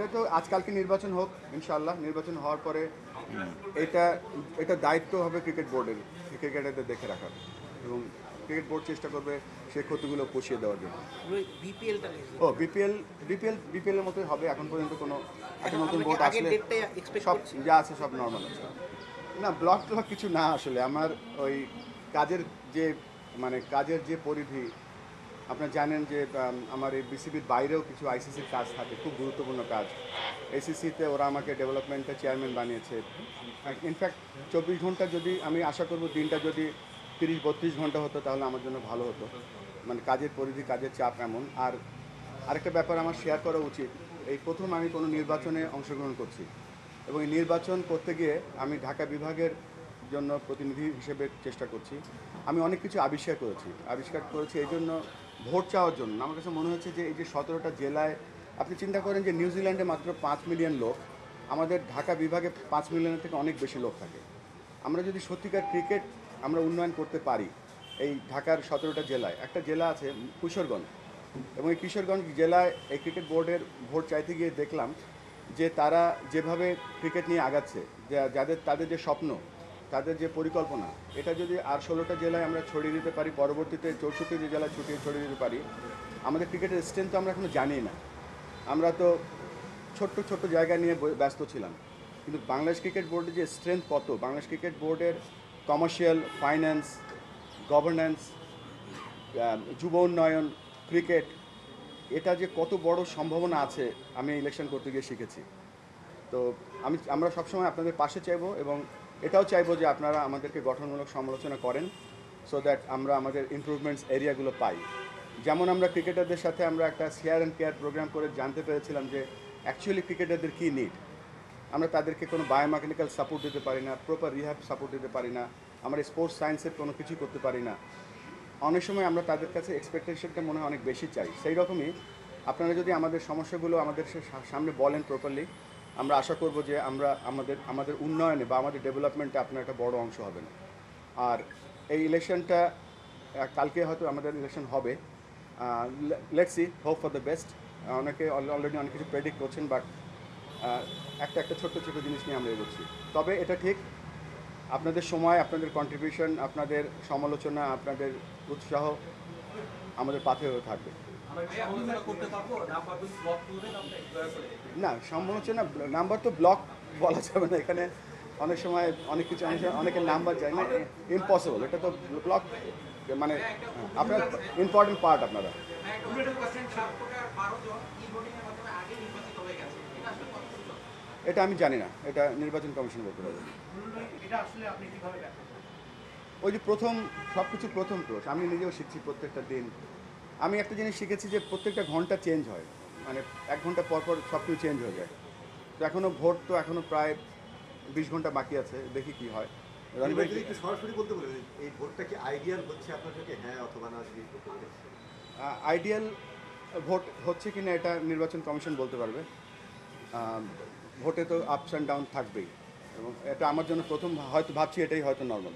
এটা তো আজকালকে নির্বাচন হোক ইনশাআল্লাহ, নির্বাচন হওয়ার পরে এটা এটা দায়িত্ব হবে ক্রিকেট বোর্ডের, ক্রিকেটারদের দেখে রাখার, এবং ক্রিকেট বোর্ড চেষ্টা করবে সেই ক্ষতিগুলো পুষিয়ে দেওয়ার জন্য। বিপিএলটা ও বিপিএল এর মতোই হবে। এখন পর্যন্ত কোনো একটা নতুন বোর্ড আসলে সব যা আছে সব নর্মাল আছে। না ব্লক ট্লক কিছু না, আসলে আমার ওই কাজের যে কাজের যে পরিধি, আপনারা জানেন যে আমার এই বিসিবির বাইরেও কিছু আইসিসির কাজ থাকে, খুব গুরুত্বপূর্ণ কাজ। এসিসিতে ওরা আমাকে ডেভেলপমেন্টের চেয়ারম্যান বানিয়েছে। ইনফ্যাক্ট 24 ঘন্টা যদি আমি আশা করব দিনটা যদি 30-32 ঘন্টা হতো তাহলে আমার জন্য ভালো হতো। কাজের পরিধি, কাজের চাপ এমন। আর আরেকটা ব্যাপার আমার শেয়ার করা উচিত, এই প্রথম আমি কোনো নির্বাচনে অংশগ্রহণ করছি, এবং এই নির্বাচন করতে গিয়ে আমি ঢাকা বিভাগের জন্য প্রতিনিধি হিসেবে চেষ্টা করছি। আমি অনেক কিছু আবিষ্কার করেছি এই জন্য, ভোট চাওয়ার জন্য। আমার কাছে মনে হচ্ছে যে এই যে 17টা জেলায়, আপনি চিন্তা করেন যে নিউজিল্যান্ডে মাত্র 5 মিলিয়ন লোক, আমাদের ঢাকা বিভাগে 5 মিলিয়নের থেকে অনেক বেশি লোক থাকে। আমরা যদি সত্যিকার ক্রিকেট আমরা উন্নয়ন করতে পারি, এই ঢাকার 17টা জেলায়, একটা জেলা আছে কিশোরগঞ্জ, এবং এই কিশোরগঞ্জ জেলায় এই ক্রিকেট বোর্ডের ভোট চাইতে গিয়ে দেখলাম যে তারা যেভাবে ক্রিকেট নিয়ে আগাচ্ছে, তাদের যে স্বপ্ন, তাদের যে পরিকল্পনা, এটা যদি আর 16টা জেলায় আমরা ছড়িয়ে দিতে পারি, পরবর্তীতে 64 জেলায় ছড়িয়ে দিতে পারি, আমাদের ক্রিকেটের স্ট্রেংথ তো আমরা এখনো জানি না। আমরা তো ছোট্ট জায়গা নিয়ে ব্যস্ত ছিলাম, কিন্তু বাংলাদেশ ক্রিকেট বোর্ডের যে স্ট্রেংথ কত, বাংলাদেশ ক্রিকেট বোর্ডের কমার্শিয়াল, ফাইন্যান্স, গভর্নেন্স, যুব উন্নয়ন, ক্রিকেট, এটা যে কত বড় সম্ভাবনা আছে আমি ইলেকশন করতে গিয়ে শিখেছি। তো আমরা সবসময় আপনাদের পাশে চাইবো, এবং এটাও চাইবো যে আপনারা আমাদেরকে গঠনমূলক সমালোচনা করেন, সো দ্যাট আমরা আমাদের ইমপ্রুভমেন্টস এরিয়াগুলো পাই। যেমন আমরা ক্রিকেটারদের সাথে আমরা একটা শেয়ার অ্যান্ড কেয়ার প্রোগ্রাম করে জানতে পেরেছিলাম যে অ্যাকচুয়ালি ক্রিকেটারদের কী নিড। আমরা তাদেরকে কোনো বায়োমেকানিক্যাল সাপোর্ট দিতে পারি না, প্রপার রিহ্যাব সাপোর্ট দিতে পারি না, আমরা স্পোর্টস সায়েন্সের কোনো কিছুই করতে পারি না। অনেক সময় আমরা তাদের কাছে এক্সপেকটেশনটা মনে হয় অনেক বেশি চাই। সেই রকমই আপনারা যদি আমাদের সমস্যাগুলো আমাদের সামনে বলেন প্রপারলি, আমরা আশা করব যে আমরা আমাদের উন্নয়নে বা আমাদের ডেভেলপমেন্টে আপনার একটা বড় অংশ হবেন। আর এই ইলেকশনটা কালকে হয়তো আমাদের ইলেকশন হবে, let's see, hope for the best. অনেকে অলরেডি অনেক কিছু প্রেডিক্ট করছেন, বাট একটা ছোট্ট জিনিস নিয়ে আমরা এগোচ্ছি। তবে এটা ঠিক, আপনাদের সময়, আপনাদের কন্ট্রিবিউশন, আপনাদের সমালোচনা, আপনাদের উৎসাহ আমাদের পাথে হয়ে থাকবে। না, সমালোচনা নাম্বার তো ব্লক বলা যাবে না এখানে। অনেক সময় অনেক কিছু, অনেকের নাম্বার যায় না, ইম্পসিবল। এটা তো ব্লক আপনার ইম্পর্টেন্ট পার্ট আপনারা। এটা আমি জানি না, এটা নির্বাচন কমিশন বলতে পারবে। ওই যে সব কিছু প্রথম ক্রোশ, আমি নিজেও শিখছি প্রত্যেকটা দিন। আমি একটা জিনিস শিখেছি যে প্রত্যেকটা ঘন্টা চেঞ্জ হয়, 1 ঘন্টা পর সব কিছু চেঞ্জ হয়ে যায়। তো এখনও ভোট তো এখনও প্রায় 20 ঘন্টা বাকি আছে, দেখি কি হয়। সরাসরি বলতে পারবেন এই ভোটটা কি আইডিয়াল হচ্ছে আপনার কাছে, হ্যাঁ অথবা না? আইডিয়াল ভোট হচ্ছে কি না এটা নির্বাচন কমিশন বলতে পারবে। ভোটে তো আপস অ্যান্ড ডাউন থাকবেই, এবং এটা আমার জন্য প্রথম, হয়তো ভাবছি এটাই হয়তো নর্মাল।